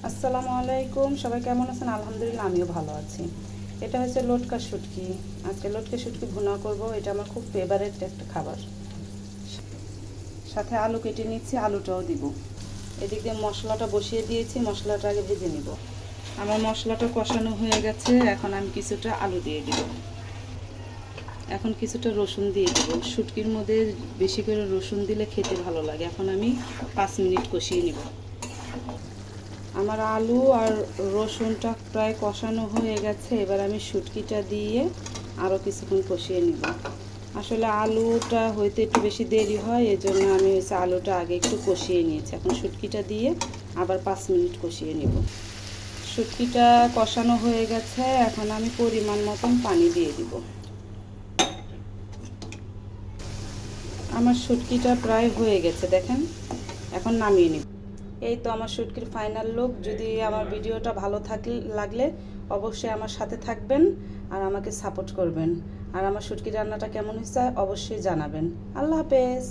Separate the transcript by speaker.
Speaker 1: আসসালামু আলাইকুম, সবাই কেমন আছেন? আলহামদুলিল্লাহ, আমিও ভালো আছি। এটা হচ্ছে লটকা শুটকি। আজকে লটকা শুটকি ভুনা করব। এটা আমার খুব ফেভারিট একটা খাবার। সাথে আলু কেটে নিচ্ছি, আলুটাও দিব। এদিক দিয়ে মশলাটা বসিয়ে দিয়েছি, মশলাটা আগে ভেজে নিব। আমার মশলাটা কষানো হয়ে গেছে, এখন আমি কিছুটা আলু দিয়ে দিব। এখন কিছুটা রসুন দিয়ে দেব। শুটকির মধ্যে বেশি করে রসুন দিলে খেতে ভালো লাগে। এখন আমি 5 মিনিট কষিয়ে নিব। আমার আলু আর রসুনটা প্রায় কষানো হয়ে গেছে। এবার আমি শুটকিটা দিয়ে আরও কিছুক্ষণ কষিয়ে নিব। আসলে আলুটা হইতে একটু বেশি দেরি হয়, এজন্য আমি আলুটা আগে একটু কষিয়ে নিয়েছি। এখন শুটকিটা দিয়ে আবার 5 মিনিট কষিয়ে নিব। শুটকিটা কষানো হয়ে গেছে, এখন আমি পরিমাণ মতন পানি দিয়ে দিব। আমার শুটকিটা প্রায় হয়ে গেছে, দেখেন। এখন নামিয়ে নিব। এই তো আমার শুটকির ফাইনাল লুক। যদি আমার ভিডিওটা ভালো লাগলে অবশ্যই আমার সাথে থাকবেন আর আমাকে সাপোর্ট করবেন। আর আমার শুটকি রান্নাটা কেমন হয়েছে অবশ্যই জানাবেন। আল্লাহ হাফেজ।